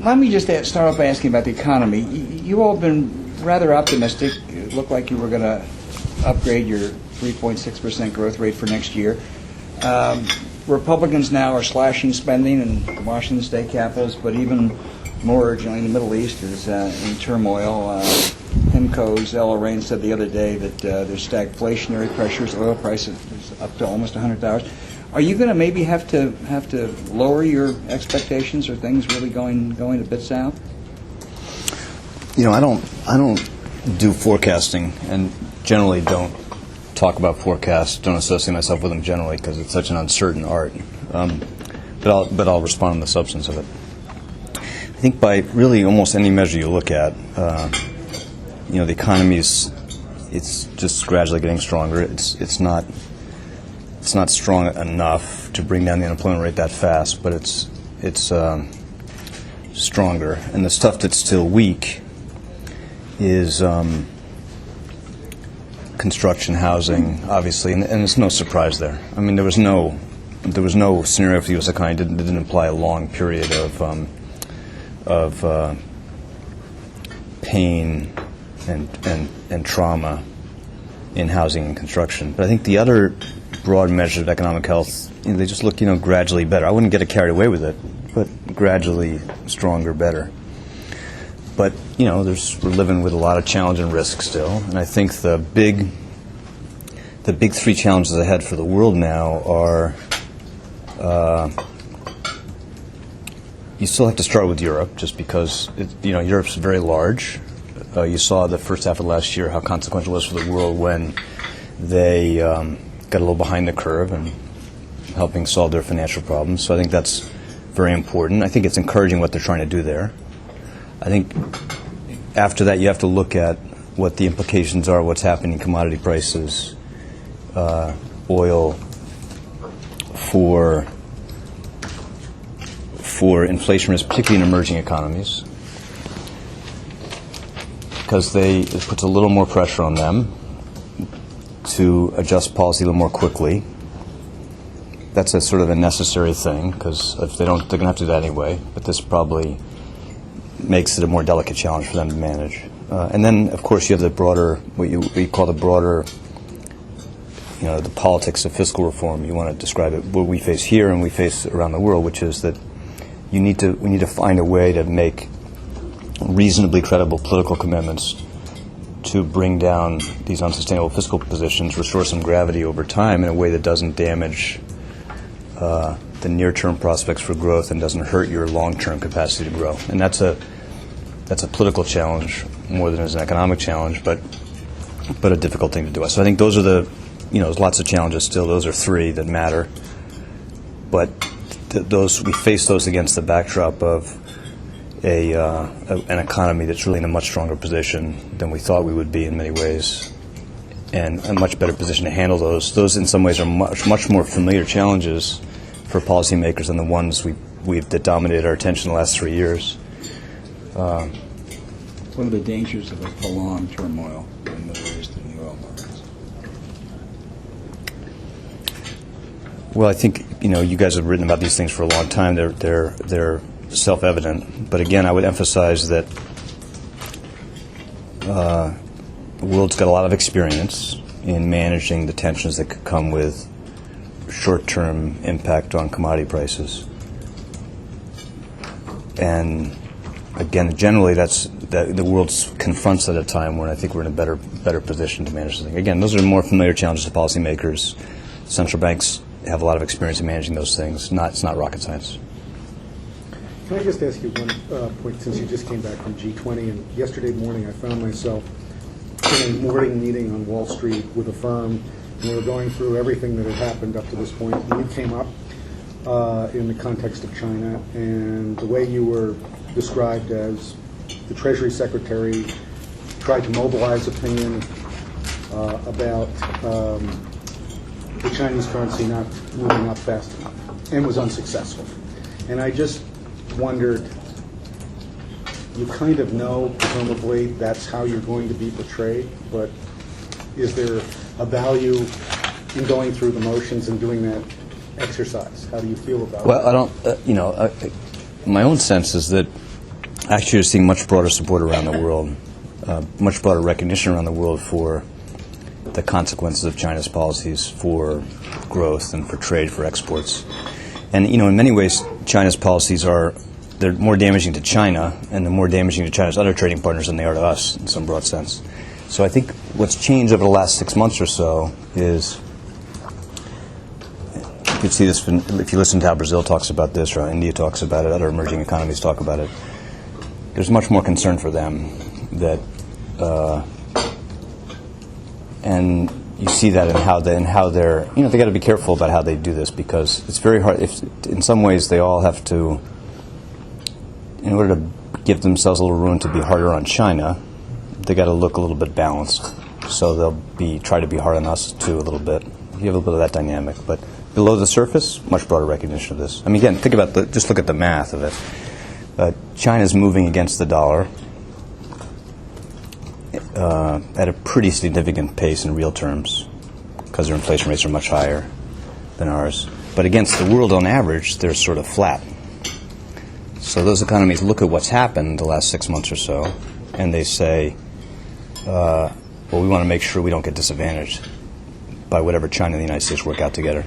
let me just start off by asking about the economy. You all have been rather optimistic. It looked like you were going to upgrade your 3.6% growth rate for next year. Republicans now are slashing spending in Washington state capitals, but even more urgently, the Middle East is in turmoil. PIMCO's Ella Rain said the other day that there's stagflationary pressures. Oil prices is up to almost $100. Are you going to maybe have to lower your expectations? Are things really going a bit south? You know, I don't do forecasting, and generally don't talk about forecasts. Don't associate myself with them generally because it's such an uncertain art. But I'll respond on the substance of it. I think by really almost any measure you look at, the economy's it's just gradually getting stronger. It's not strong enough to bring down the unemployment rate that fast, but it's stronger. And the stuff that's still weak is construction, housing, obviously, and there's no surprise there. I mean, there was no scenario for the U.S. economy that didn't imply a long period of pain and trauma in housing and construction. But I think the other broad measures of economic health, they just look, gradually better. I wouldn't get carried away with it, but gradually stronger, better. But, we're living with a lot of challenge and risk still. And I think the big three challenges ahead for the world now are, you still have to start with Europe, just because, Europe's very large. You saw the first half of last year how consequential it was for the world when they got a little behind the curve and helping solve their financial problems. So I think that's very important. I think it's encouraging what they're trying to do there. I think after that you have to look at what the implications are, what's happening in commodity prices, oil, for inflation risk, particularly in emerging economies, because it puts a little more pressure on them to adjust policy a little more quickly. That's a sort of a necessary thing, because if they don't, they're going to have to do that anyway. But this probably makes it a more delicate challenge for them to manage. And then, of course, you have the broader, what you call the broader, the politics of fiscal reform. You want to describe it, what we face here and we face around the world, which is that we need to find a way to make reasonably credible political commitments to bring down these unsustainable fiscal positions, restore some gravity over time in a way that doesn't damage the near-term prospects for growth and doesn't hurt your long-term capacity to grow. And that's a political challenge more than it's an economic challenge, but a difficult thing to do. So I think those are there's lots of challenges still. Those are three that matter. But we face those against the backdrop of an economy that's really in a much stronger position than we thought we would be in many ways, and a much better position to handle those. Those, in some ways, are much more familiar challenges for policymakers than the ones that dominated our attention the last 3 years. What are the dangers of a prolonged turmoil in the Middle East and the oil markets? Well, I think you guys have written about these things for a long time. They're self-evident, but again, I would emphasize that the world's got a lot of experience in managing the tensions that could come with short-term impact on commodity prices. And again, generally, the world confronts at a time when I think we're in a better position to manage things. Again, those are more familiar challenges to policymakers. Central banks have a lot of experience in managing those things. It's not rocket science. Can I just ask you one point, since you just came back from G20, and yesterday morning I found myself in a morning meeting on Wall Street with a firm, and we were going through everything that had happened up to this point, and you came up in the context of China, and the way you were described as the Treasury Secretary tried to mobilize opinion about the Chinese currency not moving up fast enough, and was unsuccessful. And I just wondered, you kind of know, presumably, that's how you're going to be portrayed, but is there a value in going through the motions and doing that exercise? How do you feel about it? Well, I don't, my own sense is that Actually, you're seeing much broader support around the world, much broader recognition around the world for the consequences of China's policies for growth and for trade, for exports. And, in many ways, China's policies they're more damaging to China, and they're more damaging to China's other trading partners than they are to us, in some broad sense. So I think what's changed over the last 6 months or so is, you can see this if you listen to how Brazil talks about this, or how India talks about it, other emerging economies talk about it. There's much more concern for them that, and you see that in how they're, they got to be careful about how they do this, because it's very hard. In some ways, they all have to, in order to give themselves a little room to be harder on China, they got to look a little bit balanced. So they'll try to be hard on us too a little bit. You have a little bit of that dynamic, but below the surface, much broader recognition of this. I mean, again, just look at the math of it. China's moving against the dollar at a pretty significant pace in real terms, because their inflation rates are much higher than ours. But against the world on average, they're sort of flat. So those economies look at what's happened the last 6 months or so, and they say, well, we want to make sure we don't get disadvantaged by whatever China and the United States work out together.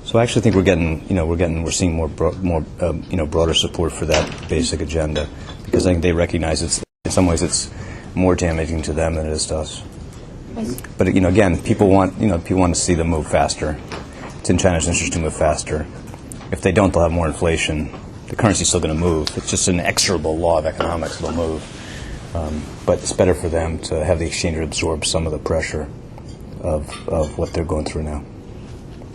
So I actually think we're seeing more broader support for that basic agenda, because I think they recognize in some ways it's more damaging to them than it is to us. But again, people want to see them move faster. It's in China's interest to move faster. If they don't, they'll have more inflation. The currency's still going to move. It's just an inexorable law of economics. It'll move. But it's better for them to have the exchange rate absorb some of the pressure of what they're going through now.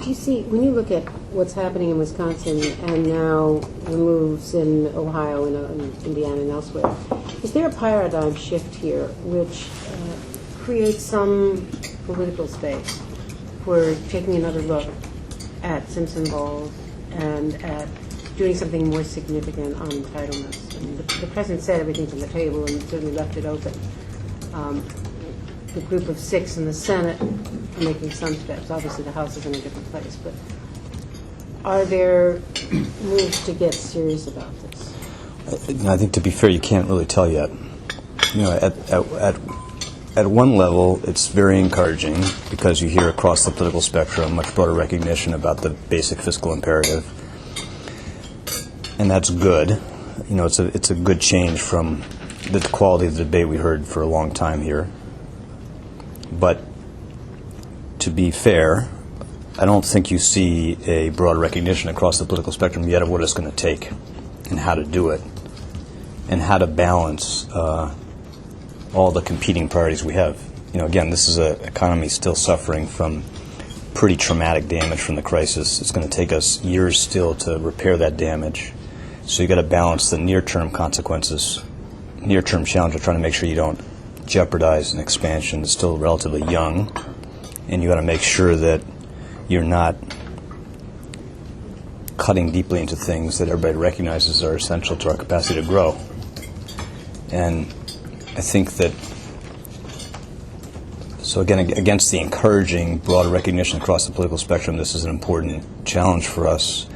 Do you see, when you look at what's happening in Wisconsin and now the moves in Ohio and Indiana and elsewhere, is there a paradigm shift here which creates some political space for taking another look at Simpson Bowles and at doing something more significant on entitlements? I mean, the President said everything's on the table and certainly left it open. The group of 6 in the Senate are making some steps. Obviously, the House is in a different place. But are there moves to get serious about this? I think, to be fair, you can't really tell yet. At one level, it's very encouraging, because you hear across the political spectrum much broader recognition about the basic fiscal imperative, and that's good. It's a good change from the quality of the debate we heard for a long time here. But to be fair, I don't think you see a broad recognition across the political spectrum yet of what it's going to take and how to do it and how to balance all the competing priorities we have. Again, this is an economy still suffering from pretty traumatic damage from the crisis. It's going to take us years still to repair that damage. So you've got to balance the near-term consequences, near-term challenge of trying to make sure you don't jeopardize an expansion that's still relatively young, and you got to make sure that you're not cutting deeply into things that everybody recognizes are essential to our capacity to grow. And I think that, so again, against the encouraging broader recognition across the political spectrum, this is an important challenge for us.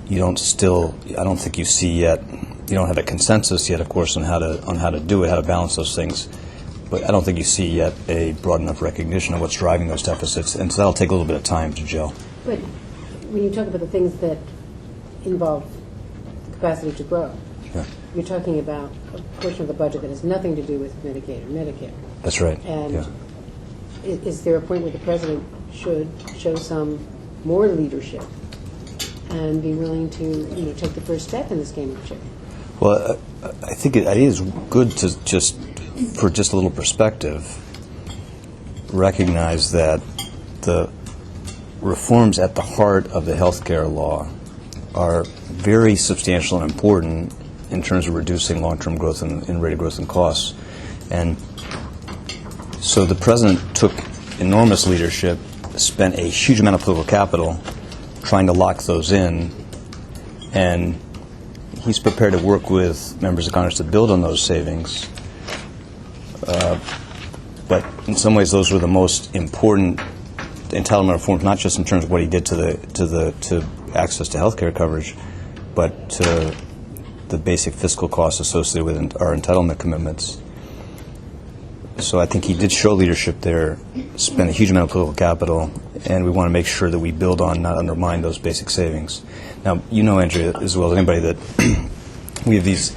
I don't think you see yet, you don't have a consensus yet, of course, on how to do it, how to balance those things. But I don't think you see yet a broad enough recognition of what's driving those deficits, and so that'll take a little bit of time to gel. But when you talk about the things that involve the capacity to grow, Yeah. you're talking about a portion of the budget that has nothing to do with Medicaid or Medicare. That's right. And yeah. is there a point where the President should show some more leadership and be willing to take the first step in this game of chicken? Well, I think it is good to for just a little perspective, recognize that the reforms at the heart of the health care law are very substantial and important in terms of reducing long-term growth and rate of growth and costs. And so the President took enormous leadership, spent a huge amount of political capital trying to lock those in, and he's prepared to work with members of Congress to build on those savings. But in some ways, those were the most important entitlement reforms, not just in terms of what he did to access to health care coverage, but to the basic fiscal costs associated with our entitlement commitments. So I think he did show leadership there, spend a huge amount of political capital, and we want to make sure that we build on, not undermine those basic savings. Now, you know, Andrea, as well as anybody, that we have these,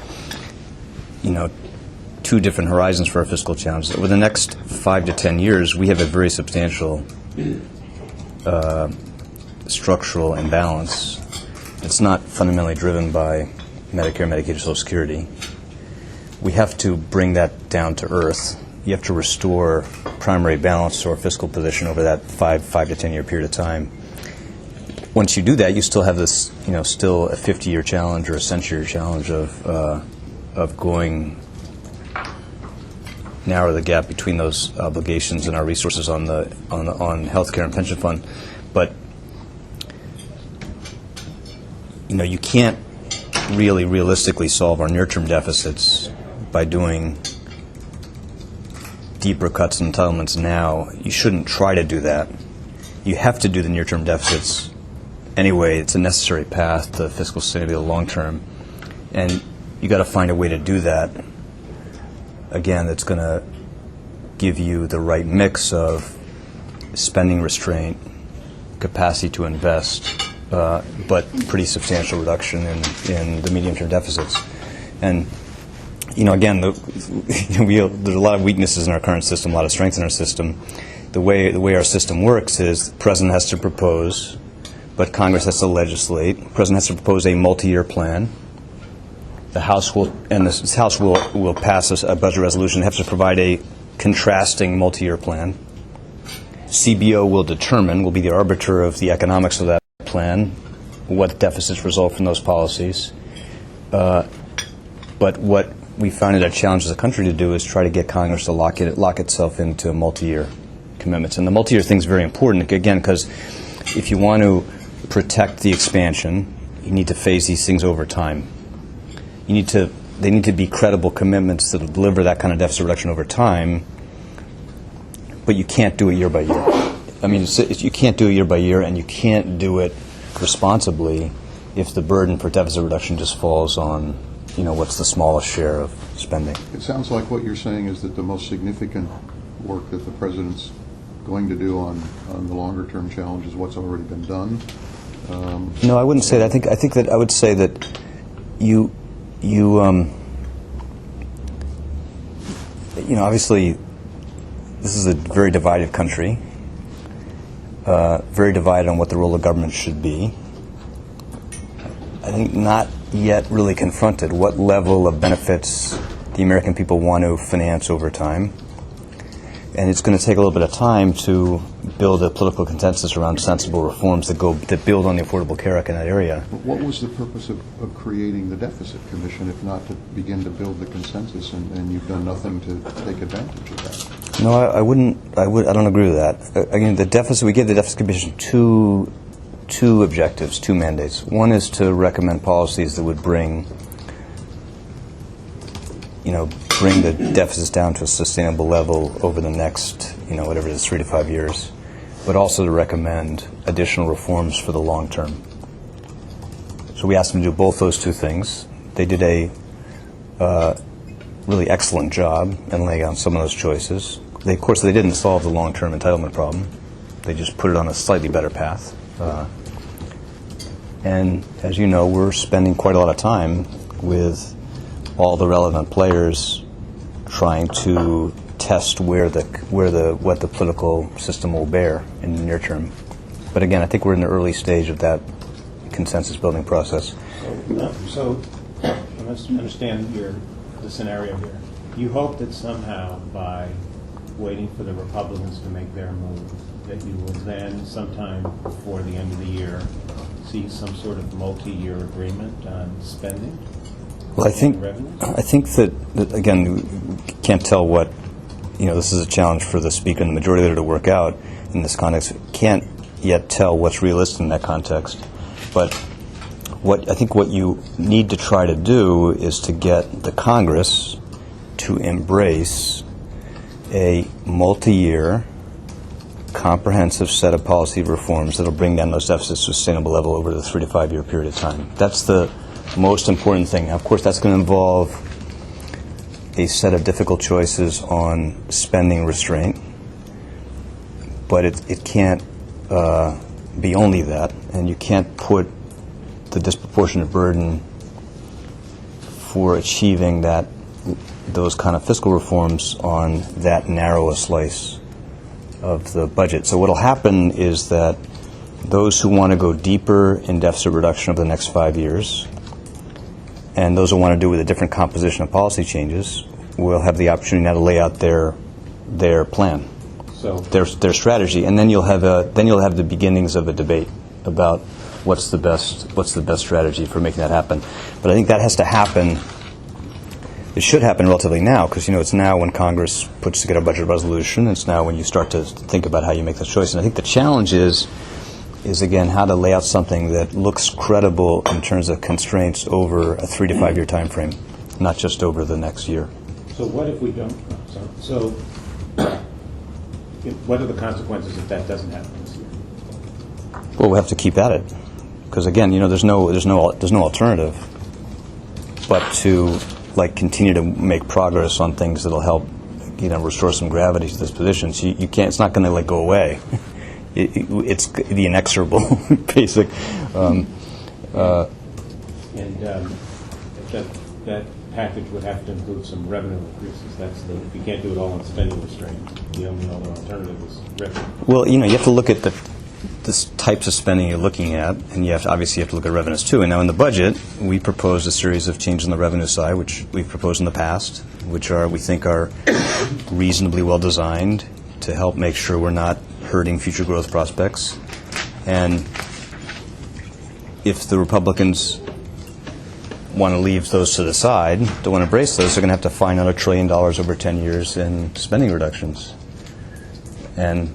two different horizons for our fiscal challenges. Over the next 5 to 10 years, we have a very substantial structural imbalance. It's not fundamentally driven by Medicare, Medicaid, or Social Security. We have to bring that down to earth. You have to restore primary balance to our fiscal position over that 5 to 10 year period of time. Once you do that, you still have this, still a 50-year challenge or a century challenge of going narrow the gap between those obligations and our resources on healthcare and pension fund. But you can't really realistically solve our near-term deficits by doing deeper cuts in entitlements now. You shouldn't try to do that. You have to do the near-term deficits anyway. It's a necessary path to fiscal sustainability long term, and you got to find a way to do that. Again, that's going to give you the right mix of spending restraint, capacity to invest, but pretty substantial reduction in the medium-term deficits. And again, there's a lot of weaknesses in our current system, a lot of strengths in our system. The way our system works is the president has to propose, but Congress has to legislate. The president has to propose a multi-year plan. The House will pass a budget resolution. They have to provide a contrasting multi-year plan. CBO will be the arbiter of the economics of that plan, what deficits result from those policies. But what we found it a challenge as a country to do is try to get Congress to lock itself into multi-year commitments. And the multi-year thing is very important, again, because if you want to protect the expansion, you need to phase these things over time. They need to be credible commitments that will deliver that kind of deficit reduction over time, but you can't do it year by year. I mean, you can't do it year by year, and you can't do it responsibly if the burden for deficit reduction just falls on, what's the smallest share of spending. It sounds like what you're saying is that the most significant work that the president's going to do on the longer-term challenge is what's already been done. No, I wouldn't say that. I think that I would say that obviously, this is a very divided country, very divided on what the role of government should be. I think not yet really confronted what level of benefits the American people want to finance over time. And it's going to take a little bit of time to build a political consensus around sensible reforms that build on the Affordable Care Act in that area. But what was the purpose of creating the Deficit Commission if not to begin to build the consensus, and you've done nothing to take advantage of that? No, I don't agree with that. Again, we gave the Deficit Commission two objectives, two mandates. One is to recommend policies that would bring the deficits down to a sustainable level over the next, whatever it is, 3 to 5 years, but also to recommend additional reforms for the long term. So we asked them to do both those two things. They did a really excellent job in laying out some of those choices. Of course, they didn't solve the long-term entitlement problem. They just put it on a slightly better path. And as you know, we're spending quite a lot of time with all the relevant players trying to test what the political system will bear in the near term. But again, I think we're in the early stage of that consensus building process. So let's understand the scenario here. You hope that somehow by waiting for the Republicans to make their move, that you will then sometime before the end of the year see some sort of multi-year agreement on spending? Well, I think that again, we can't tell what, this is a challenge for the Speaker and the Majority Leader to work out in this context. Can't yet tell what's realistic in that context. But I think what you need to try to do is to get the Congress to embrace a multi-year, comprehensive set of policy reforms that will bring down those deficits to a sustainable level over the 3 to 5 year period of time. That's the most important thing. Of course, that's going to involve a set of difficult choices on spending restraint, but it can't be only that, and you can't put the disproportionate burden for achieving those kind of fiscal reforms on that narrow a slice of the budget. So what will happen is that those who want to go deeper in deficit reduction over the next 5 years, and those who want to do it with a different composition of policy changes, will have the opportunity now to lay out their plan, So, their strategy, and then you'll have the beginnings of a debate about what's the best strategy for making that happen. But I think that has to happen. It should happen relatively now, because it's now when Congress puts together a budget resolution. It's now when you start to think about how you make that choice. And I think the challenge is again how to lay out something that looks credible in terms of constraints over a 3 to 5 year time frame, not just over the next year. so what if we don't? So, what are the consequences if that doesn't happen this year? Well, we have to keep at it, because again, there's no alternative but to continue to make progress on things that'll help restore some gravity to this position. So you can't. It's not going to go away. It's the inexorable basic. That package would have to include some revenue increases. If you can't do it all on spending restraint, the only other alternative is revenue. Well, you have to look at the types of spending you're looking at, and you have to look at revenues too. And now in the budget, we proposed a series of changes on the revenue side, which we've proposed in the past, which we think are reasonably well designed to help make sure we're not hurting future growth prospects. And if the Republicans want to leave those to the side, don't want to embrace those, they're going to have to find another $1 trillion over 10 years in spending reductions. And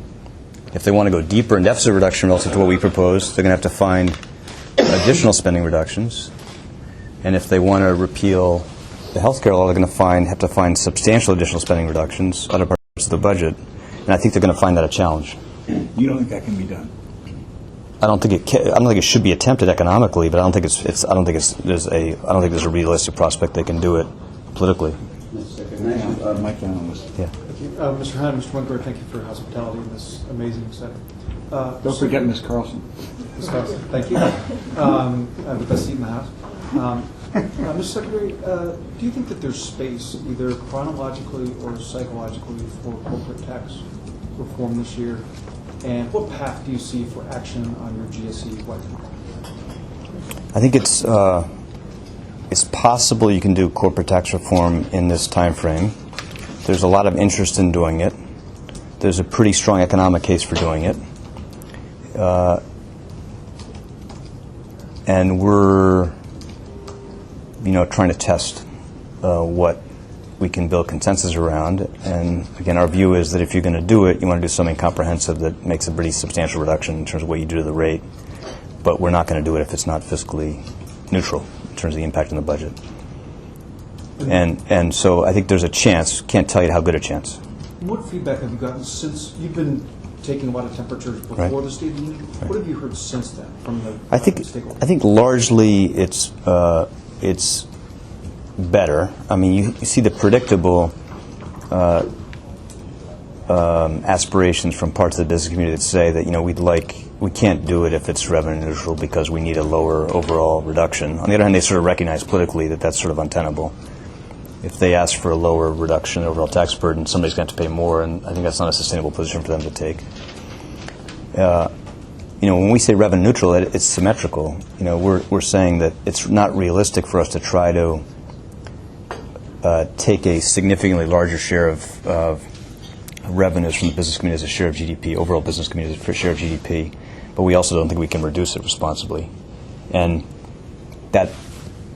if they want to go deeper in deficit reduction relative to what we propose, they're going to have to find additional spending reductions. And if they want to repeal the health care law, they're going to have to find substantial additional spending reductions, other parts of the budget. And I think they're going to find that a challenge. You don't think that can be done? I don't think it should be attempted economically, but I don't think there's a realistic prospect they can do it politically. Mike Allen was. Yeah. Mr. Hahn, Mr. Winkler, thank you for your hospitality in this amazing setting. Don't forget Miss Carlson. Ms. Carlson, thank you. The best seat in the House. Mr. Secretary, do you think that there's space, either chronologically or psychologically, for corporate tax reform this year? And what path do you see for action on your GSE budget? I think it's possible you can do corporate tax reform in this time frame. There's a lot of interest in doing it. There's a pretty strong economic case for doing it. And we're, trying to test what we can build consensus around. And again, our view is that if you're going to do it, you want to do something comprehensive that makes a pretty substantial reduction in terms of what you do to the rate. But we're not going to do it if it's not fiscally neutral in terms of the impact on the budget. And so I think there's a chance. Can't tell you how good a chance. What feedback have you gotten since you've been taking a lot of temperatures before the State of the Union? What have you heard since then from the stakeholders? I think largely it's better. I mean, you see the predictable aspirations from parts of the business community that say that we can't do it if it's revenue neutral because we need a lower overall reduction. On the other hand, they sort of recognize politically that that's sort of untenable. If they ask for a lower reduction in overall tax burden, somebody's going to have to pay more, and I think that's not a sustainable position for them to take. When we say revenue neutral, it's symmetrical. We're saying that it's not realistic for us to try to take a significantly larger share of revenues from the business community as a share of GDP, overall business community as a share of GDP, but we also don't think we can reduce it responsibly. And that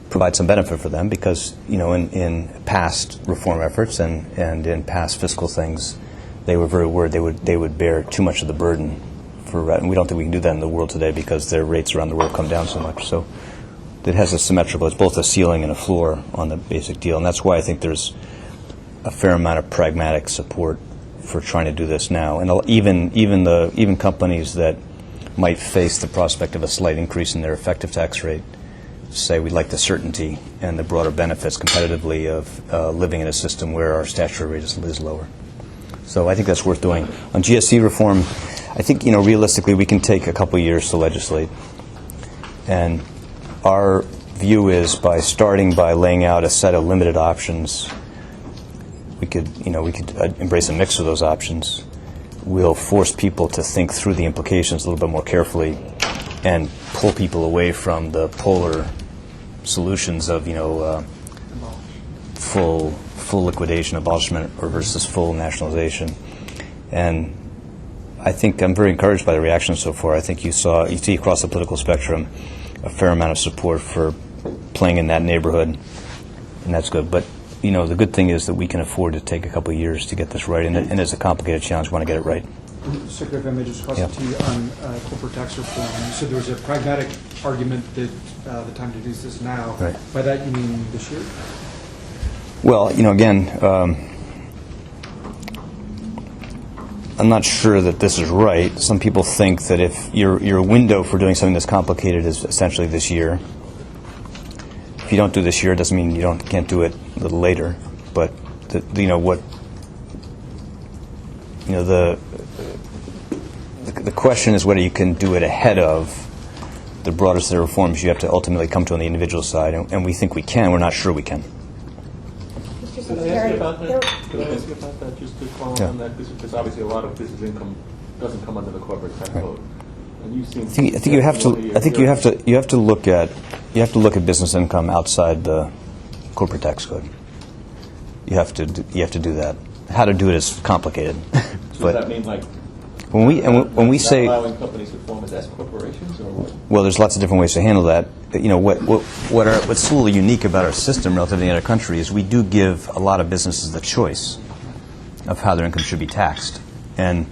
provides some benefit for them because, in past reform efforts and in past fiscal things, they were very worried they would bear too much of the burden and we don't think we can do that in the world today because their rates around the world come down so much. So it has a symmetrical, it's both a ceiling and a floor on the basic deal, and that's why I think there's a fair amount of pragmatic support for trying to do this now. And even companies that might face the prospect of a slight increase in their effective tax rate say we like the certainty and the broader benefits competitively of living in a system where our statutory rate is lower. So I think that's worth doing. On GSE reform, I think, realistically, we can take a couple years to legislate. And our view is by starting by laying out a set of limited options, we could embrace a mix of those options. We'll force people to think through the implications a little bit more carefully and pull people away from the polar solutions of, full liquidation, abolishment, or versus full nationalization. And I think I'm very encouraged by the reaction so far. I think you see across the political spectrum a fair amount of support for playing in that neighborhood, and that's good. But the good thing is that we can afford to take a couple of years to get this right, and it's a complicated challenge. We want to get it right. Secretary, if I may just cross Yeah. it to you on corporate tax reform. You said there was a pragmatic argument that the time to do this is now. Right. By that you mean this year? Well, again, I'm not sure that this is right. Some people think that if your window for doing something that's complicated is essentially this year. If you don't do this year, it doesn't mean you can't do it a little later. But the question is whether you can do it ahead of the broader set of reforms you have to ultimately come to on the individual side, and we think we can. We're not sure we can. Mr. Could I ask you Secretary, about that? Could I ask you about that, just to follow Yeah. on that? Because obviously a lot of business income doesn't come under the corporate tax code. And you seem I think you have to look at business income outside the corporate tax code. You have to do that. How to do it is complicated. So does that mean like when we not say, allowing companies to form as S corporations, or what? well, there's lots of different ways to handle that. What's a little unique about our system relative to the other country is we do give a lot of businesses the choice of how their income should be taxed, and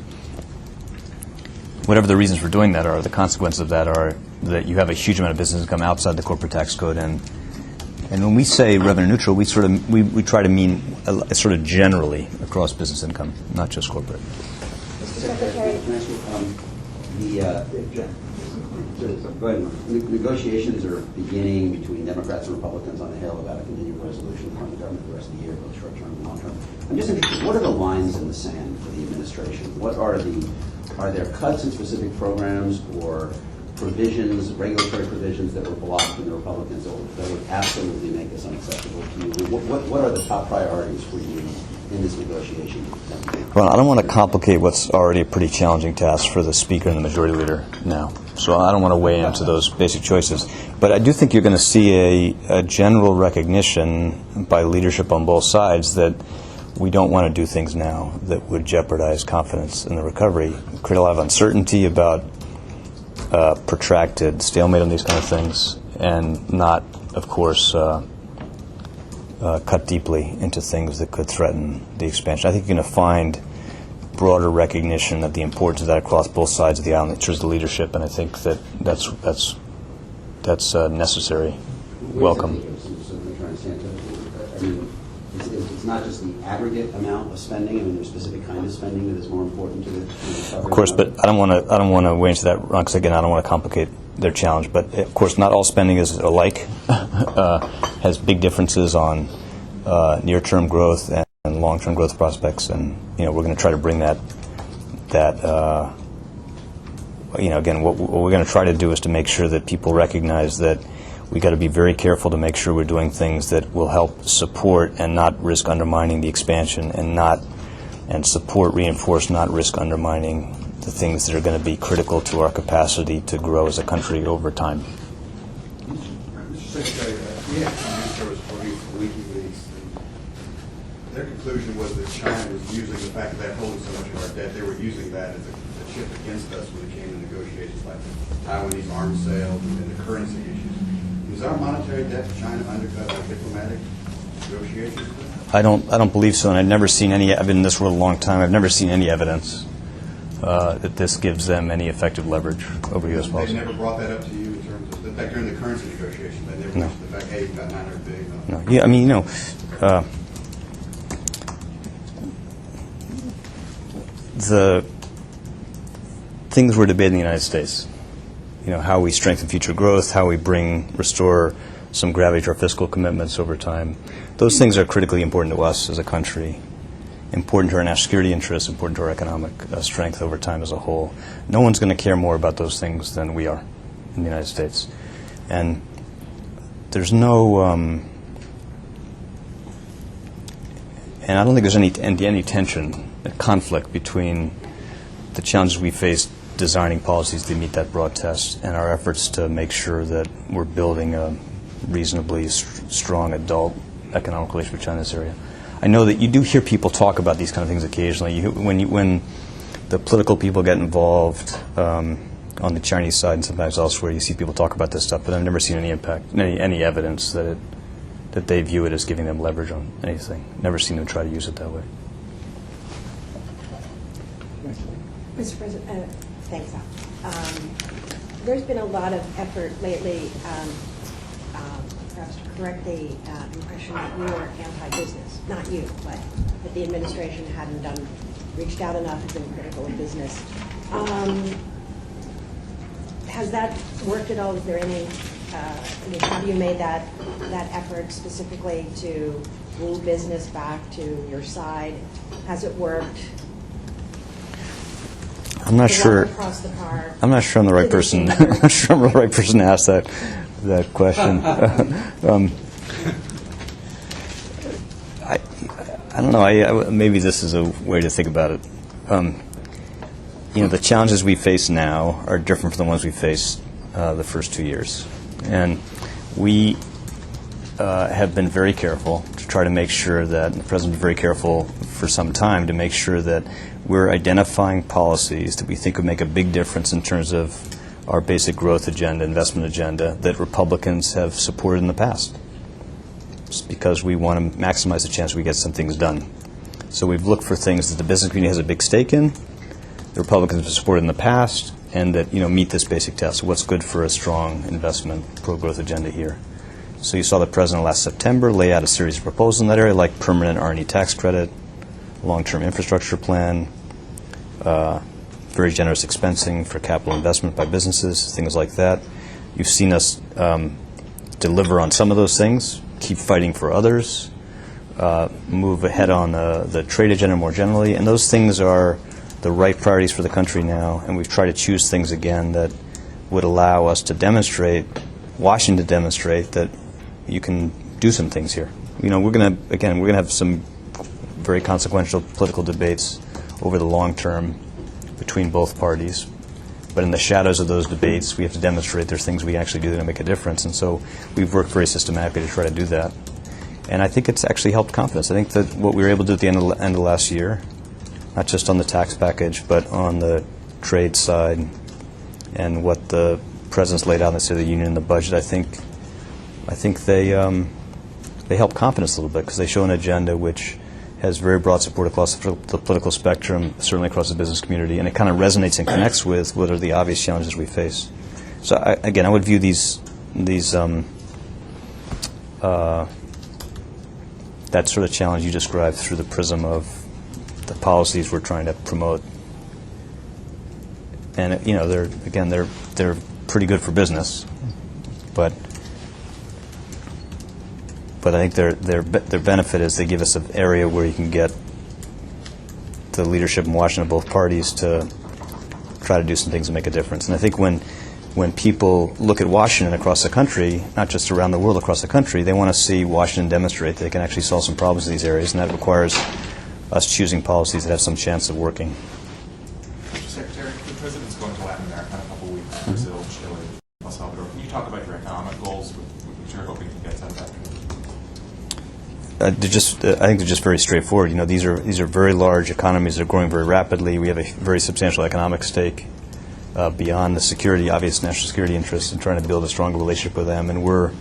whatever the reasons for doing that are, the consequences of that are that you have a huge amount of business income outside the corporate tax code, and when we say revenue neutral, we try to mean sort of generally across business income, not just corporate. Secretary. Can I ask you, go ahead. Negotiations are beginning between Democrats and Republicans on the Hill about a continuing resolution from the government the rest of the year, both short-term and long-term. I'm just interested, what are the lines in the sand for the administration? Are there cuts in specific programs or provisions, regulatory provisions that were blocked from the Republicans that would absolutely make this unacceptable to you? What are the top priorities for you in this negotiation? Well, I don't want to complicate what's already a pretty challenging task for the Speaker and the Majority Leader now. So I don't want to weigh into those basic choices. But I do think you're going to see a general recognition by leadership on both sides that we don't want to do things now that would jeopardize confidence in the recovery, create a lot of uncertainty about protracted stalemate on these kind of things, and not, of course, cut deeply into things that could threaten the expansion. I think you're going to find broader recognition of the importance of that across both sides of the aisle in terms of the leadership, and I think that's necessary. Welcome. It's not just the aggregate amount of spending. I mean, there's a specific kind of spending that is more important to the recovery. Of course, but I don't want to weigh into that, because again, I don't want to complicate their challenge. But of course, not all spending is alike. Has big differences on near-term growth and long-term growth prospects, and we're going to try to bring that. Again, what we're going to try to do is to make sure that people recognize that we got to be very careful to make sure we're doing things that will help support and not risk undermining the expansion, and support, reinforce, not risk undermining the things that are going to be critical to our capacity to grow as a country over time. Mr. Secretary, we had some news service briefs, WikiLeaks, and their conclusion was that China was using the fact that they're holding so much of our debt, they were using that as a chip against us when it came to negotiations like the Taiwanese arms sales and the currency issues. Is our monetary debt to China undercut our diplomatic negotiations? I don't believe so, and I've never seen any. I've been in this world a long time. I've never seen any evidence that this gives them any effective leverage over U.S. policy. They never brought that up to you in terms of, in fact, during the currency negotiations, they never mentioned the fact, hey, you've got $900 billion. No. Yeah, I mean, the things we're debating in the United States, how we strengthen future growth, how we restore some gravity to our fiscal commitments over time. Those things are critically important to us as a country, important to our national security interests, important to our economic strength over time as a whole. No one's going to care more about those things than we are in the United States. And there's no, and I don't think there's any tension, conflict between the challenges we face designing policies to meet that broad test and our efforts to make sure that we're building a reasonably strong adult economic relationship with China in this area. I know that you do hear people talk about these kind of things occasionally. When the political people get involved on the Chinese side and sometimes elsewhere, you see people talk about this stuff, but I've never seen any evidence that they view it as giving them leverage on anything. Never seen them try to use it that way. Mr. President, thanks, Al. There's been a lot of effort lately, perhaps to correct the impression that you were anti-business. Not you, but that the administration hadn't reached out enough, had been critical of business. Has that worked at all? Is there any, have you made that effort specifically to woo business back to your side? Has it worked? I'm not sure. Across the park. I'm not sure I'm the right person. I'm not sure I'm the right person to ask that question. I don't know. Maybe this is a way to think about it. The challenges we face now are different from the ones we faced the first 2 years, and we have been very careful to try to make sure that the president was very careful for some time to make sure that we're identifying policies that we think would make a big difference in terms of our basic growth agenda, investment agenda, that Republicans have supported in the past. Just because we want to maximize the chance we get some things done. So we've looked for things that the business community has a big stake in, the Republicans have supported in the past, and that meet this basic test. What's good for a strong investment, pro-growth agenda here? So you saw the president last September lay out a series of proposals in that area, like permanent R&D tax credit, long-term infrastructure plan, very generous expensing for capital investment by businesses, things like that. You've seen us deliver on some of those things, keep fighting for others, move ahead on the trade agenda more generally, and those things are the right priorities for the country now, and we've tried to choose things again that would allow us to demonstrate, Washington to demonstrate that you can do some things here. We're going to have some very consequential political debates over the long term between both parties. But in the shadows of those debates, we have to demonstrate there's things we actually do that make a difference. And so we've worked very systematically to try to do that. And I think it's actually helped confidence. I think that what we were able to do at the end of last year, not just on the tax package, but on the trade side and what the president's laid out in the State of the Union and the budget, I think they help confidence a little bit because they show an agenda which has very broad support across the political spectrum, certainly across the business community, and it kind of resonates and connects with what are the obvious challenges we face. So I would view that sort of challenge you described through the prism of the policies we're trying to promote. And they're pretty good for business, but I think their benefit is they give us an area where you can get the leadership in Washington, both parties, to try to do some things and make a difference. And I think when people look at Washington across the country, not just around the world, across the country, they want to see Washington demonstrate they can actually solve some problems in these areas, and that requires us choosing policies that have some chance of working. Mr. Secretary, the President's going to Latin America in a couple of weeks, Brazil, Chile, El Salvador. Can you talk about your economic goals, which you're hoping to get out of that trip? I think they're just very straightforward. These are very large economies. They're growing very rapidly. We have a very substantial economic stake beyond the obvious national security interests, in trying to build a stronger relationship with them. And we're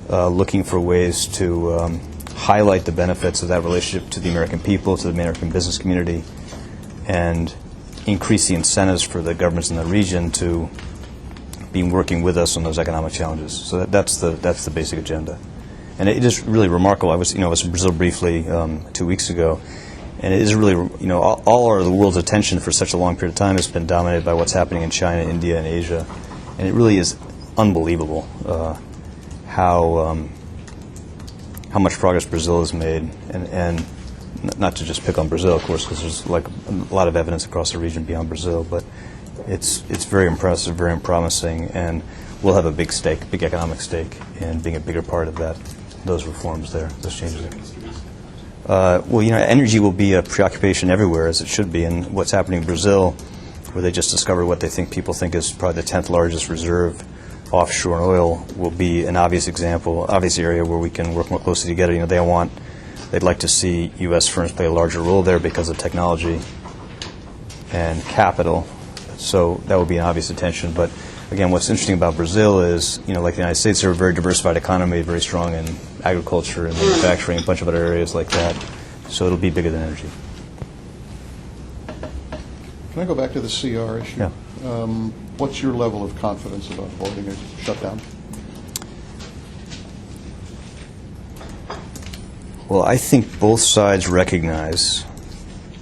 looking for ways to highlight the benefits of that relationship to the American people, to the American business community, and increase the incentives for the governments in the region to be working with us on those economic challenges. So that's the basic agenda. And it is really remarkable. I was in Brazil briefly 2 weeks ago, and it is really, all of the world's attention for such a long period of time has been dominated by what's happening in China, India, and Asia. And it really is unbelievable how much progress Brazil has made, and not to just pick on Brazil, of course, because there's like a lot of evidence across the region beyond Brazil, but it's very impressive, very promising, and we'll have a big economic stake in being a bigger part of those reforms there, those changes there. Well, energy will be a preoccupation everywhere, as it should be, and what's happening in Brazil, where they just discovered what people think is probably the 10th largest reserve offshore in oil, will be an obvious area where we can work more closely together. They'd like to see U.S. firms play a larger role there because of technology and capital. So that would be an obvious attention. But again, what's interesting about Brazil is, like the United States, they're a very diversified economy, very strong in agriculture and manufacturing, a bunch of other areas like that. So it'll be bigger than energy. Can I go back to the CR issue? Yeah. What's your level of confidence about avoiding a shutdown? Well, I think both sides recognize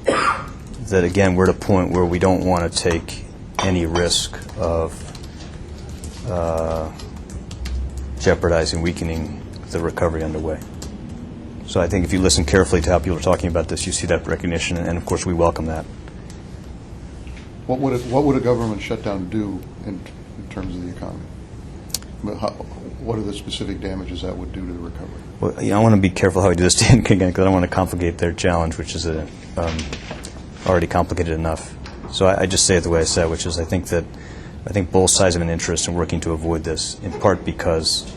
that, again, we're at a point where we don't want to take any risk of jeopardizing, weakening the recovery underway. So I think if you listen carefully to how people are talking about this, you see that recognition, and of course we welcome that. What would a government shutdown do in terms of the economy? What are the specific damages that would do to the recovery? Well, I want to be careful how we do this, Dan, again, because I don't want to complicate their challenge, which is already complicated enough. So I just say it the way I said, which is I think both sides have an interest in working to avoid this, in part because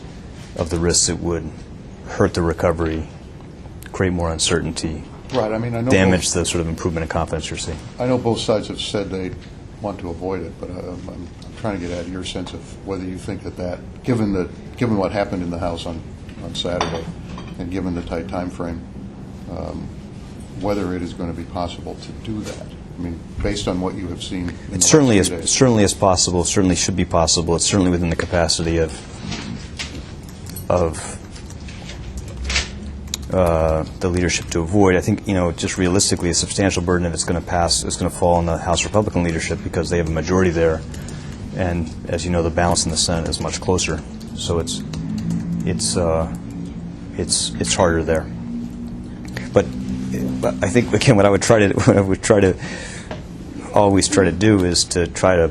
of the risks it would hurt the recovery, create more uncertainty, right. I mean, I know damage the sort of improvement in confidence you're seeing. I know both sides have said they want to avoid it, but I'm trying to get at your sense of whether you think that given what happened in the House on Saturday, and given the tight time frame, whether it is going to be possible to do that. I mean, based on what you have seen. It certainly is possible. Certainly should be possible. It's certainly within the capacity of the leadership to avoid. I think, just realistically, a substantial burden, if it's going to pass, is going to fall on the House Republican leadership because they have a majority there, and as you know, the balance in the Senate is much closer. So it's harder there. But I think, again, what I would always try to do is to try to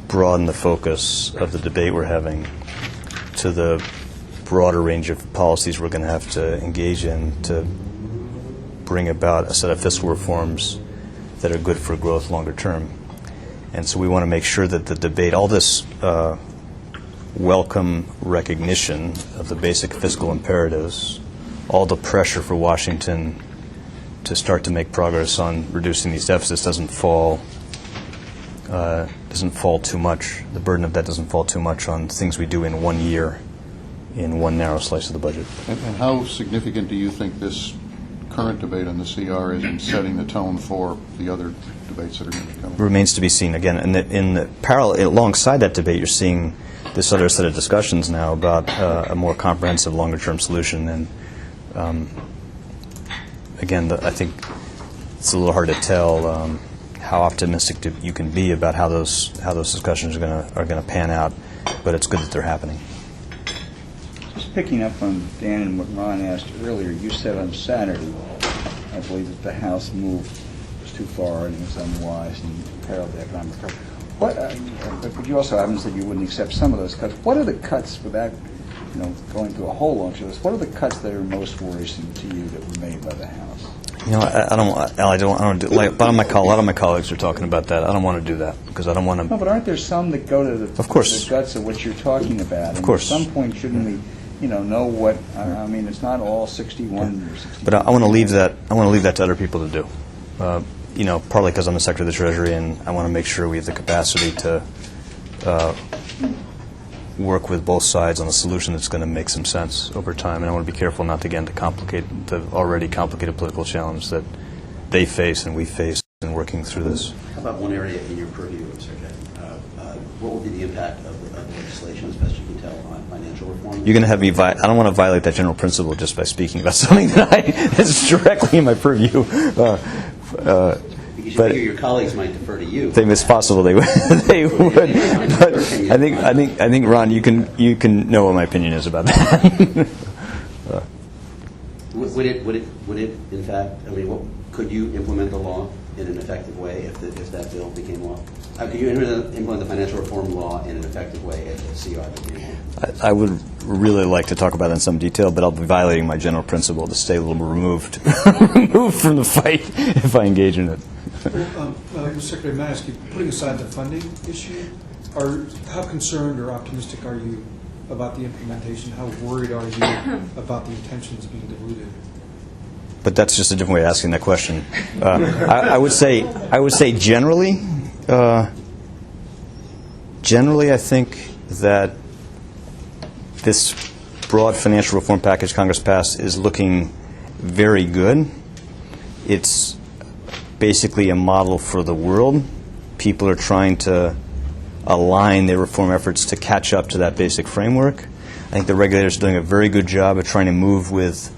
broaden the focus of the debate we're having to the broader range of policies we're going to have to engage in to bring about a set of fiscal reforms that are good for growth longer term. And so we want to make sure that the debate, all this welcome recognition of the basic fiscal imperatives, all the pressure for Washington to start to make progress on reducing these deficits doesn't fall too much. The burden of that doesn't fall too much on things we do in 1 year, in one narrow slice of the budget. And how significant do you think this current debate on the CR is in setting the tone for the other debates that are going to be coming? Remains to be seen. Again, in the parallel, alongside that debate, you're seeing this other set of discussions now about a more comprehensive, longer-term solution. And again, I think it's a little hard to tell how optimistic you can be about how those discussions are going to pan out. But it's good that they're happening. Just picking up on Dan and what Ron asked earlier, you said on Saturday, I believe, that the House move was too far and it was unwise and imperiled the economic recovery. But you also haven't said you wouldn't accept some of those cuts. What are the cuts, without going through a whole launch of this, what are the cuts that are most worrisome to you that were made by the House? I don't do, like, a lot of my colleagues are talking about that. I don't want to do that because I don't want to. No, but aren't there some that go to the guts of what you're talking about? Of course. At some point, shouldn't we, know what? I mean, it's not all 61 or 62. But I want to leave that. I want to leave that to other people to do. Partly because I'm the Secretary of the Treasury, and I want to make sure we have the capacity to work with both sides on a solution that's going to make some sense over time. And I want to be careful not to complicate the already complicated political challenge that they face and we face in working through this. How about one area in your purview, Secretary? What will be the impact of the legislation, as best you can tell, on financial reform? You're going to have me. I don't want to violate that general principle just by speaking about something that's directly in my purview. Because But figure your colleagues might defer to you. it's possible they would. They would. But I think Ron, you can know what my opinion is about that. Would it, in fact, I mean, could you implement the law in an effective way if that bill became law? Could you implement the financial reform law in an effective way if the CR became law? I would really like to talk about it in some detail, but I'll be violating my general principle to stay a little more removed from the fight if I engage in it. Mr. Secretary, may I ask you, putting aside the funding issue, how concerned or optimistic are you about the implementation? How worried are you about the intentions being diluted? But that's just a different way of asking that question. I would say generally, I think that this broad financial reform package Congress passed is looking very good. It's basically a model for the world. People are trying to align their reform efforts to catch up to that basic framework. I think the regulators are doing a very good job of trying to move with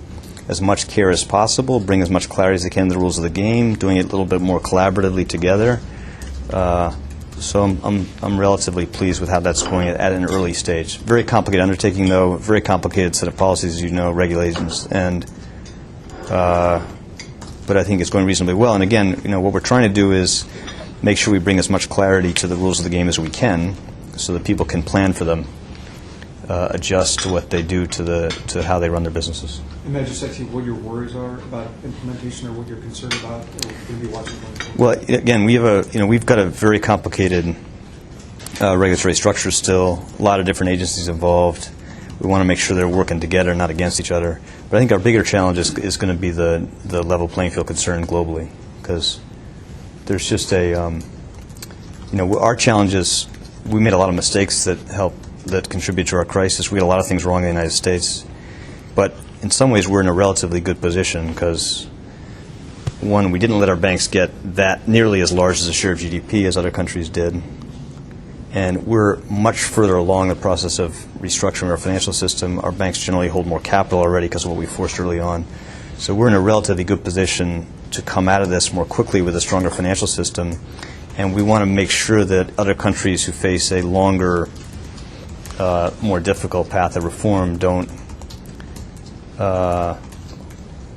as much care as possible, bring as much clarity as they can to the rules of the game, doing it a little bit more collaboratively together. So I'm relatively pleased with how that's going at an early stage. Very complicated undertaking, though. Very complicated set of policies, as you know, regulations, and but I think it's going reasonably well. And again, what we're trying to do is make sure we bring as much clarity to the rules of the game as we can, so that people can plan for them, adjust to what they do to how they run their businesses. And may I just ask you what your worries are about implementation, or what you're concerned about, or going to be watching going forward? Well, again, we've got a very complicated regulatory structure still. A lot of different agencies involved. We want to make sure they're working together, not against each other. But I think our bigger challenge is going to be the level playing field concern globally, because there's just our challenge is we made a lot of mistakes that contribute to our crisis. We had a lot of things wrong in the United States, but in some ways we're in a relatively good position because, one, we didn't let our banks get that nearly as large as a share of GDP as other countries did, and we're much further along the process of restructuring our financial system. Our banks generally hold more capital already because of what we forced early on. So we're in a relatively good position to come out of this more quickly with a stronger financial system, and we want to make sure that other countries who face a longer, more difficult path of reform don't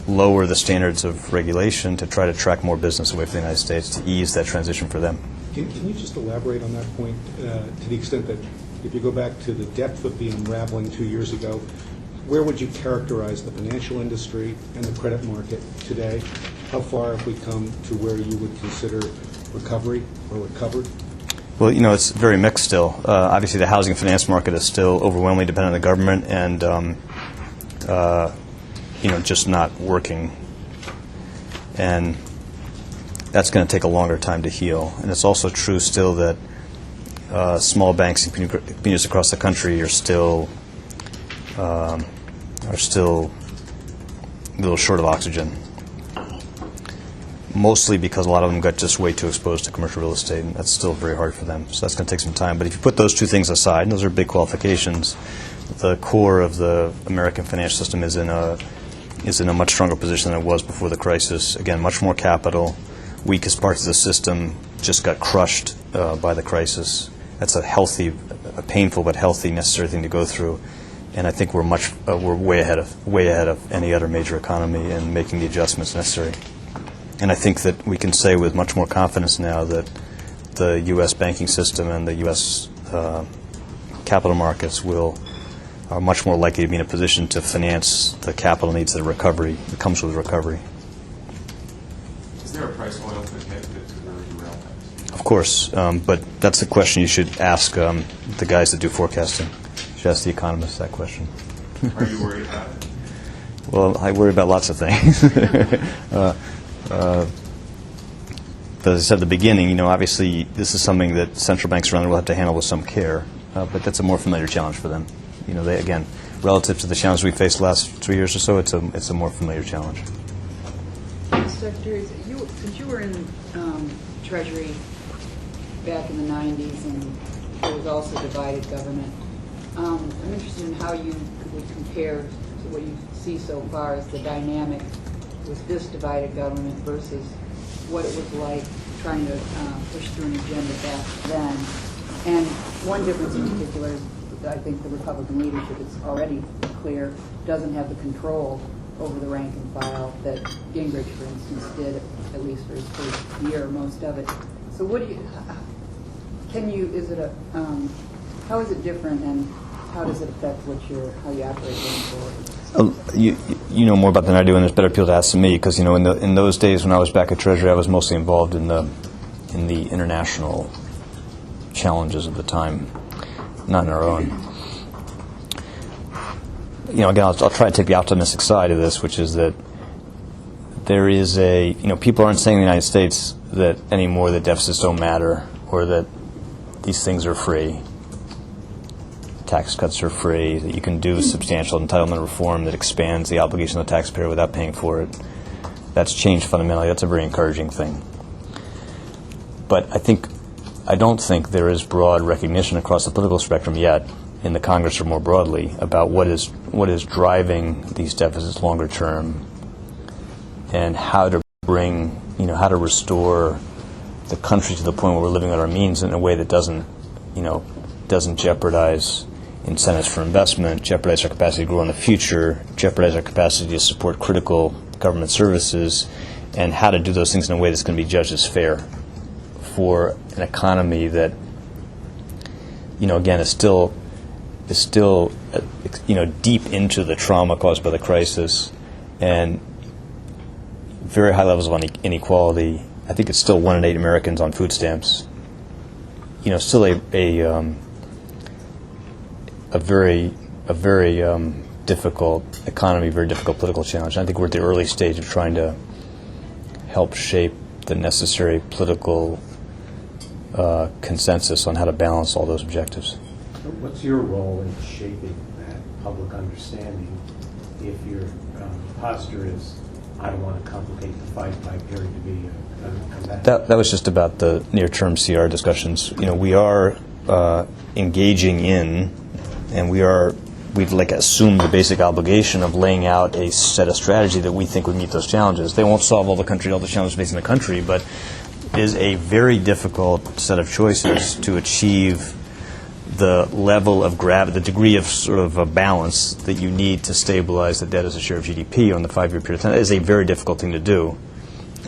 lower the standards of regulation to try to attract more business away from the United States to ease that transition for them. Can you just elaborate on that point to the extent that if you go back to the depth of the unraveling 2 years ago, where would you characterize the financial industry and the credit market today? How far have we come to where you would consider recovery or recovered? Well, it's very mixed still. Obviously, the housing finance market is still overwhelmingly dependent on the government and just not working. And that's going to take a longer time to heal. And it's also true still that small banks and communities across the country are still a little short of oxygen, mostly because a lot of them got just way too exposed to commercial real estate, and that's still very hard for them. So that's going to take some time. But if you put those two things aside, and those are big qualifications, the core of the American financial system is in a much stronger position than it was before the crisis. Again, much more capital. Weakest parts of the system just got crushed by the crisis. That's a painful but healthy, necessary thing to go through. And I think we're way ahead of any other major economy in making the adjustments necessary. And I think that we can say with much more confidence now that the U.S. banking system and the U.S. Capital markets are much more likely to be in a position to finance the capital needs of the recovery that comes with recovery. Is there a price oil to get to the rail tax? Of course, but that's a question you should ask the guys that do forecasting. You should ask the economists that question. Are you worried about it? Well, I worry about lots of things. But as I said at the beginning, obviously this is something that central banks around the world have to handle with some care, but that's a more familiar challenge for them. They, again, relative to the challenge we faced the last 3 years or so, it's a more familiar challenge. Secretary, since you were in Treasury back in the 90s and there was also divided government, I'm interested in how you would compare to what you see so far as the dynamic with this divided government versus what it was like trying to push through an agenda back then. And one difference in particular is I think the Republican leadership, it's already clear, doesn't have the control over the rank and file that Gingrich, for instance, did, at least for his first year, most of it. So what do you, is it how is it different, and how does it affect how you operate going forward? You know more about than I do, and there's better people to ask than me, because in those days when I was back at Treasury, I was mostly involved in the international challenges of the time, not in our own. Again, I'll try to take the optimistic side of this, which is that there is people aren't saying in the United States that anymore that deficits don't matter, or that these things are free. Tax cuts are free, that you can do substantial entitlement reform that expands the obligation of the taxpayer without paying for it. That's changed fundamentally. That's a very encouraging thing. But I don't think there is broad recognition across the political spectrum yet, in the Congress or more broadly, about what is driving these deficits longer term, and how to how to restore the country to the point where we're living on our means in a way that doesn't jeopardize incentives for investment, jeopardize our capacity to grow in the future, jeopardize our capacity to support critical government services, and how to do those things in a way that's going to be judged as fair for an economy that, again, is still deep into the trauma caused by the crisis, and very high levels of inequality. I think it's still 1 in 8 Americans on food stamps. Still a very difficult economy, very difficult political challenge. I think we're at the early stage of trying to help shape the necessary political consensus on how to balance all those objectives. What's your role in shaping that public understanding if your posture is, I don't want to complicate the fight by appearing to be That was just about the near-term CR discussions. We are engaging in, and we'd assume the basic obligation of laying out a set of strategy that we think would meet those challenges. They won't solve all the challenges facing the country, but it is a very difficult set of choices to achieve the level of gravity, the degree of sort of a balance that you need to stabilize the debt as a share of GDP on the 5-year period of time. It is a very difficult thing to do,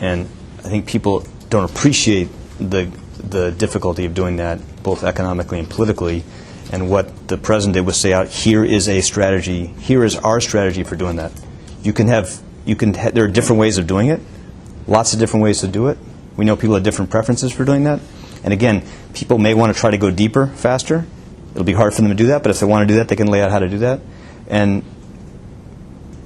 and I think people don't appreciate the difficulty of doing that, both economically and politically. And what the president did was say out, here is a strategy. Here is our strategy for doing that. There are different ways of doing it, lots of different ways to do it. We know people have different preferences for doing that. And again, people may want to try to go deeper, faster. It'll be hard for them to do that, but if they want to do that, they can lay out how to do that. And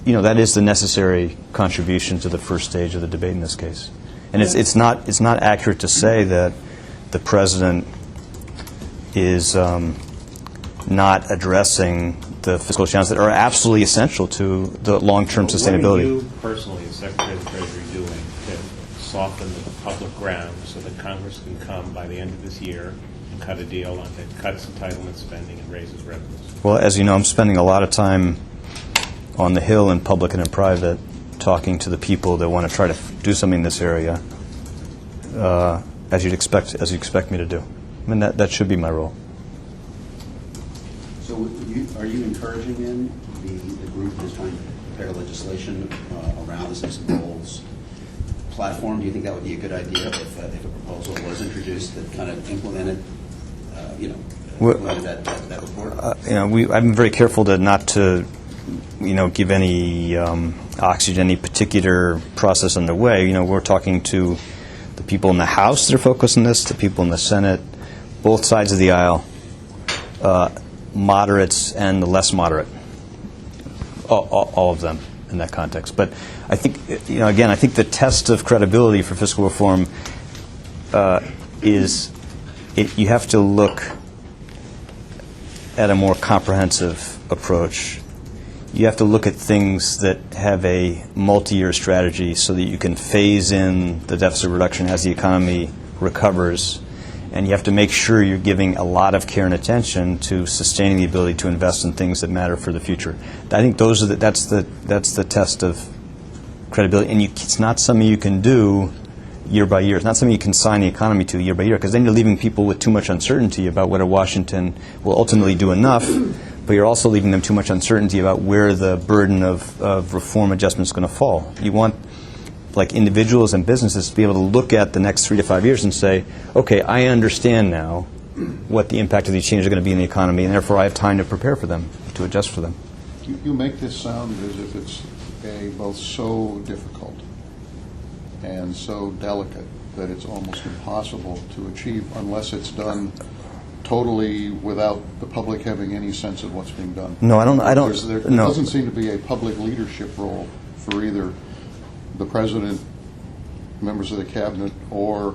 that is the necessary contribution to the first stage of the debate in this case. And it's not accurate to say that the president is not addressing the fiscal challenges that are absolutely essential to the long-term sustainability. What are you personally, as Secretary of the Treasury, doing to soften the public ground so that Congress can come by the end of this year and cut a deal on that cuts entitlement spending and raises revenues? Well, as you know, I'm spending a lot of time on the Hill in public and in private talking to the people that want to try to do something in this area, as you expect me to do. I mean, that should be my role. So are you encouraging then the group that is trying to prepare legislation around the citizen goals platform? Do you think that would be a good idea if a proposal was introduced that kind of implemented that report? I've been very careful not to give any oxygen, any particular process underway. We're talking to the people in the House that are focused on this, the people in the Senate, both sides of the aisle, moderates and the less moderate, all of them in that context. But I think, I think the test of credibility for fiscal reform is you have to look at a more comprehensive approach. You have to look at things that have a multi-year strategy so that you can phase in the deficit reduction as the economy recovers. And you have to make sure you're giving a lot of care and attention to sustaining the ability to invest in things that matter for the future. I think that's the test of credibility. And it's not something you can do, year by year. It's not something you consign the economy to year by year, because then you're leaving people with too much uncertainty about whether Washington will ultimately do enough, but you're also leaving them too much uncertainty about where the burden of reform adjustment is going to fall. You want, like, individuals and businesses to be able to look at the next 3 to 5 years and say, okay, I understand now what the impact of these changes are going to be in the economy, and therefore I have time to prepare for them, to adjust for them. You make this sound as if it's both so difficult and so delicate that it's almost impossible to achieve unless it's done totally without the public having any sense of what's being done. No, I don't. There No. doesn't seem to be a public leadership role for either the president, members of the cabinet, or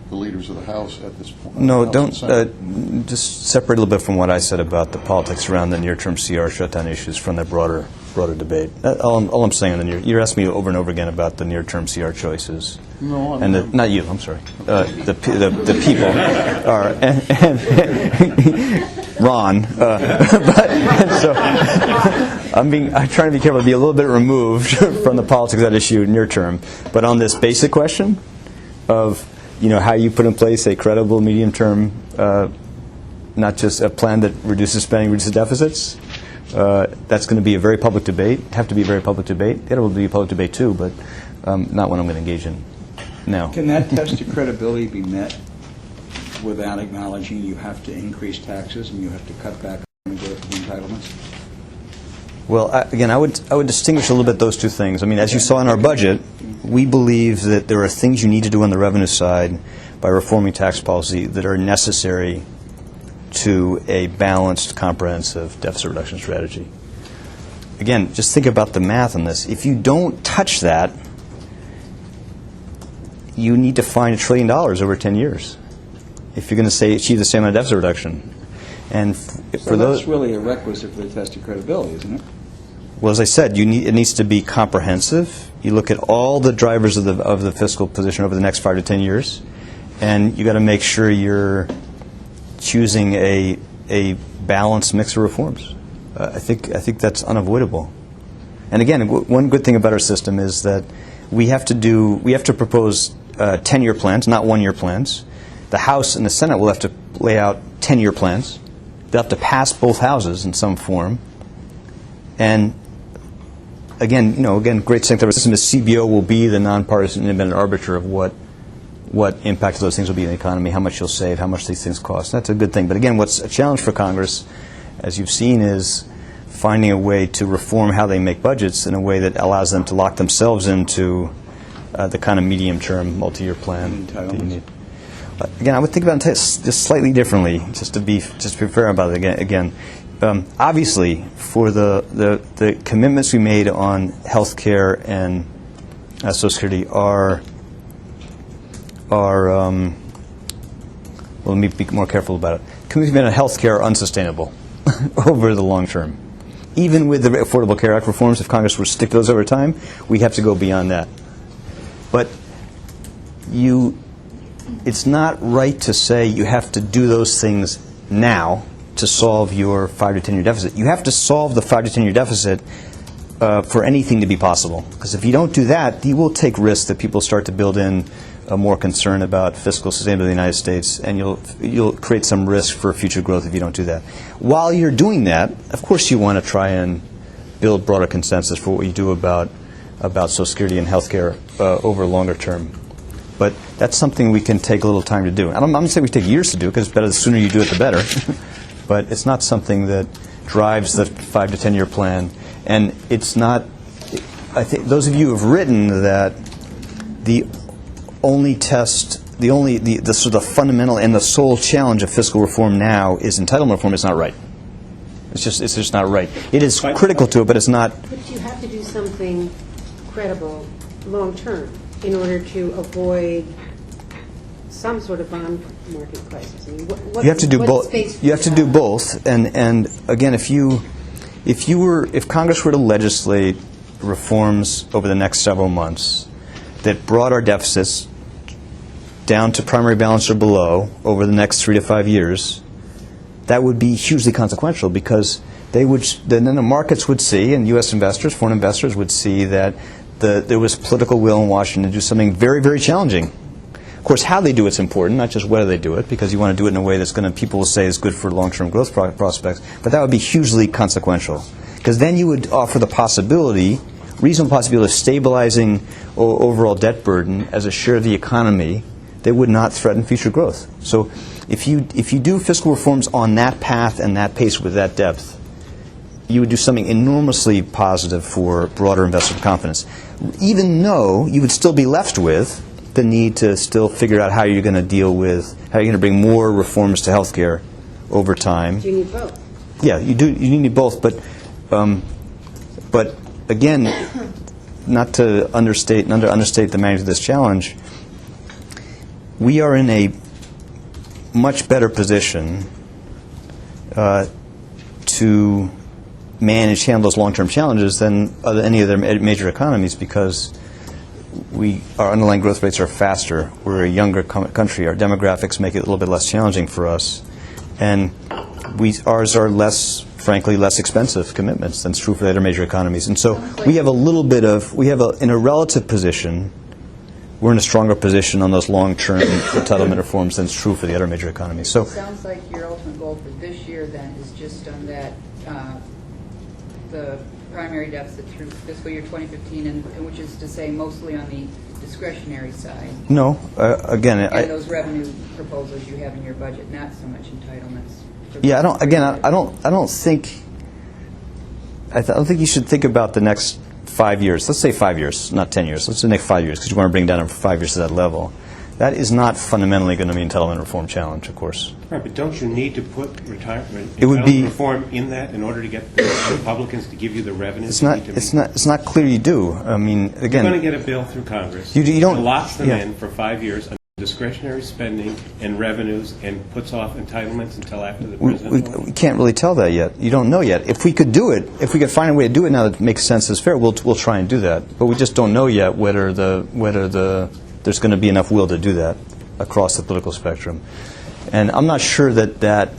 the leaders of the House at this point. No, House don't. and Senate. Just separate a little bit from what I said about the politics around the near-term CR shutdown issues from the broader debate. All I'm saying, you're asking me over and over again about the near-term CR choices. No, I'm and not you. I'm sorry. The people are and Ron. So I'm trying to be careful to be a little bit removed from the politics of that issue near term. But on this basic question of how you put in place a credible medium-term, not just a plan that reduces spending, reduces deficits. That's going to be a very public debate. Have to be a very public debate. It will be a public debate too, but not one I'm going to engage in now. Can that test of credibility be met without acknowledging you have to increase taxes and you have to cut back on the growth of entitlements? Well, again, I would distinguish a little bit those two things. I mean, as you saw in our budget, we believe that there are things you need to do on the revenue side by reforming tax policy that are necessary to a balanced, comprehensive deficit reduction strategy. Again, just think about the math on this. If you don't touch that, you need to find $1 trillion over 10 years if you're going to achieve the same amount of deficit reduction. And so that's really a requisite for the test of credibility, isn't it? Well, as I said, it needs to be comprehensive. You look at all the drivers of the fiscal position over the next 5 to 10 years, and you got to make sure you're choosing a balanced mix of reforms. I think that's unavoidable. And again, one good thing about our system is that we have to propose 10-year plans, not 1-year plans. The House and the Senate will have to lay out 10-year plans. They'll have to pass both houses in some form. And again, great strength of our system is CBO will be the nonpartisan independent arbiter of what impact of those things will be in the economy, how much you'll save, how much these things cost. That's a good thing. But again, what's a challenge for Congress, as you've seen, is finding a way to reform how they make budgets in a way that allows them to lock themselves into the kind of medium-term, multi-year plan that you need. Again, I would think about it just slightly differently, just to be fair about it again. Obviously, for the commitments we made on health care and Social Security are well, let me be more careful about it. Commitments we made on health care are unsustainable over the long term. Even with the Affordable Care Act reforms, if Congress were to stick to those over time, we have to go beyond that. But it's not right to say you have to do those things now to solve your 5 to 10 year deficit. You have to solve the 5 to 10 year deficit for anything to be possible. Because if you don't do that, you will take risks that people start to build in a more concern about fiscal sustainability of the United States, and you'll create some risk for future growth if you don't do that. While you're doing that, of course you want to try and build broader consensus for what you do about Social Security and health care over longer term. But that's something we can take a little time to do. I'm not saying we take years to do, because it's better the sooner you do it, the better. But it's not something that drives the 5 to 10 year plan. And it's not, I think those of you who have written that the only test, the sort of fundamental and the sole challenge of fiscal reform now is entitlement reform is not right. It's just not right. It is critical to it, but it's not. But you have to do something credible long term in order to avoid some sort of bond market crisis. I mean, You have to do both. You have to do both. And again, if Congress were to legislate reforms over the next several months that brought our deficits down to primary balance or below over the next 3 to 5 years, that would be hugely consequential, because then the markets would see, and U.S. investors, foreign investors would see that there was political will in Washington to do something very, very challenging Of course, how they do it's important, not just whether they do it, because you want to do it in a way that's going to, people will say is good for long-term growth prospects, but that would be hugely consequential. Because then you would offer the possibility, reasonable possibility of stabilizing overall debt burden as a share of the economy that would not threaten future growth. So if you do fiscal reforms on that path and that pace with that depth, you would do something enormously positive for broader investor confidence, even though you would still be left with the need to still figure out how you're going to deal with, how you're going to bring more reforms to healthcare over time. Do you need both? Yeah, you do. You need both, but again, not to understate the magnitude of this challenge. We are in a much better position to handle those long-term challenges than any other major economies, because our underlying growth rates are faster. We're a younger country. Our demographics make it a little bit less challenging for us, and ours are frankly less expensive commitments than is true for the other major economies. And so we have in a relative position, we're in a stronger position on those long-term entitlement reforms than is true for the other major economies. So it sounds like your ultimate goal for this year then is just on that, the primary deficit through fiscal year 2015, and which is to say mostly on the discretionary side. No, again, and those revenue proposals you have in your budget, not so much entitlements. Yeah, I don't think you should think about the next 5 years. Let's say 5 years, not 10 years. Let's say the next 5 years, because you want to bring down for 5 years to that level. That is not fundamentally going to be an entitlement reform challenge, of course. Right, but don't you need to put retirement It would be reform in that in order to get the Republicans to give you the revenue? It's not clear you do. I mean, again, you're going to get a bill through Congress. You don't that locks them in for 5 years on discretionary spending and revenues, and puts off entitlements until after the president. We can't really tell that yet. You don't know yet. If we could do it, if we could find a way to do it now that makes sense, is fair, we'll try and do that. But we just don't know yet whether there's going to be enough will to do that across the political spectrum. And I'm not sure that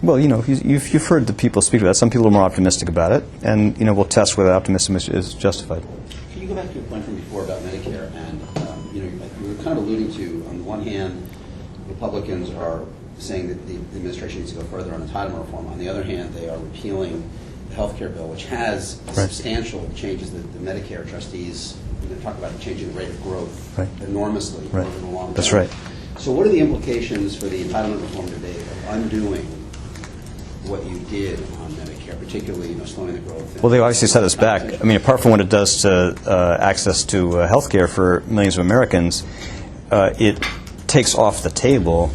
well, you've heard the people speak about that. Some people are more optimistic about it, and we'll test whether optimism is justified. Can you go back to your point from before about Medicare? And you were kind of alluding to, on the one hand, Republicans are saying that the administration needs to go further on entitlement reform. On the other hand, they are repealing the health care bill, which has substantial changes that the Medicare trustees talk about, changing the rate of growth enormously over the long term. That's right. So what are the implications for the entitlement reform debate of undoing what you did on Medicare, particularly slowing the growth? Well, they obviously set us back. I mean, apart from what it does to access to health care for millions of Americans, it takes off the table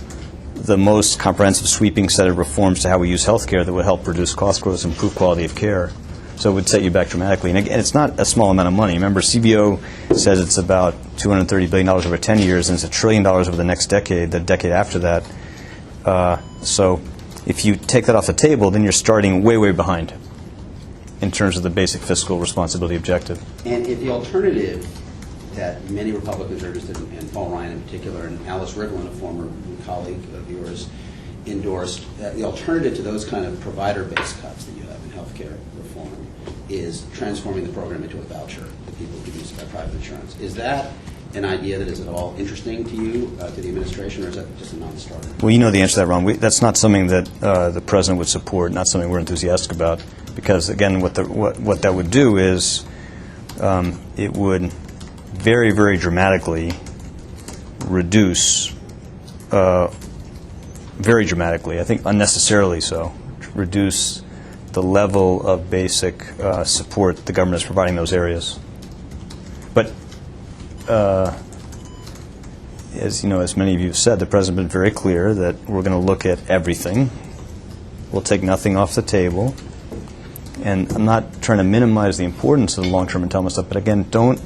the most comprehensive, sweeping set of reforms to how we use health care that would help reduce cost growth and improve quality of care. So it would set you back dramatically. And again, it's not a small amount of money. Remember, CBO says it's about $230 billion over 10 years, and it's $1 trillion over the next decade, the decade after that. So if you take that off the table, then you're starting way, way behind in terms of the basic fiscal responsibility objective. And if the alternative that many Republicans are interested in, and Paul Ryan in particular, and Alice Rivlin, a former colleague of yours, endorsed, the alternative to those kind of provider-based cuts that you have in health care reform is transforming the program into a voucher that people could use by private insurance. Is that an idea that is at all interesting to you, to the administration, or is that just a non-starter? Well, you know the answer to that, Ron. That's not something that the president would support, not something we're enthusiastic about, because, again, what that would do is it would very, very dramatically reduce, very dramatically, I think unnecessarily so, reduce the level of basic support the government is providing those areas. But as many of you have said, the president has been very clear that we're going to look at everything. We'll take nothing off the table. And I'm not trying to minimize the importance of the long-term entitlement stuff, but again, don't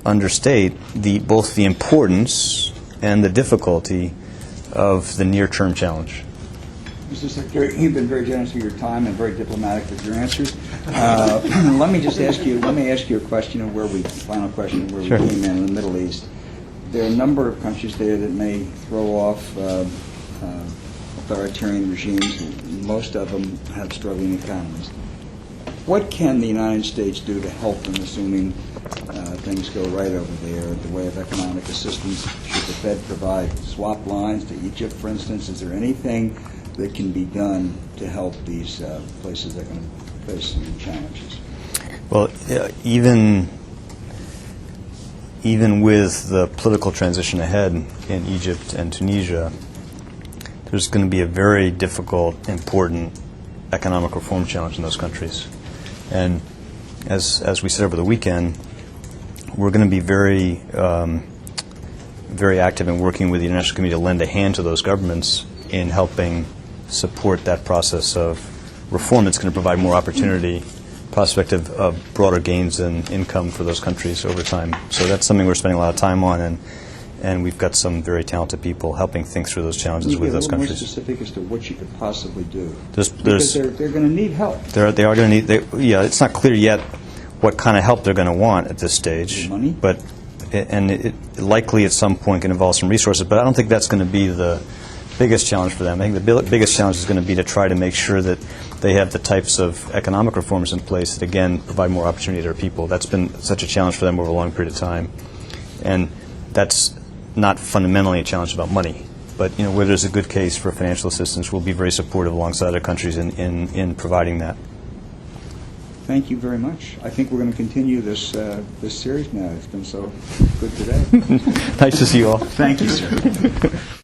understate both the importance and the difficulty of the near-term challenge. Mr. Secretary, you've been very generous with your time and very diplomatic with your answers. Let me ask you a question of final question of where we came in the Middle East. There are a number of countries there that may throw off authoritarian regimes. Most of them have struggling economies. What can the United States do to help them, assuming things go right over there, in the way of economic assistance? Should the Fed provide swap lines to Egypt, for instance? Is there anything that can be done to help these places that are going to face some challenges? Well, even with the political transition ahead in Egypt and Tunisia, there's going to be a very difficult, important economic reform challenge in those countries. And as we said over the weekend, we're going to be very active in working with the international community to lend a hand to those governments in helping support that process of reform that's going to provide more opportunity, prospect of broader gains in income for those countries over time. So that's something we're spending a lot of time on, and we've got some very talented people helping think through those challenges with those countries. Can you get a little more specific as to what you could possibly do? Because they're going to need help. They are going to need. Yeah, it's not clear yet what kind of help they're going to want at this stage. Money? But it likely at some point can involve some resources. But I don't think that's going to be the biggest challenge for them. I think the biggest challenge is going to be to try to make sure that they have the types of economic reforms in place that, again, provide more opportunity to their people. That's been such a challenge for them over a long period of time. And that's not fundamentally a challenge about money. But where there's a good case for financial assistance, we'll be very supportive alongside other countries in providing that. Thank you very much. I think we're going to continue this series now. It's been so good today. Nice to see you all. Thank you, sir.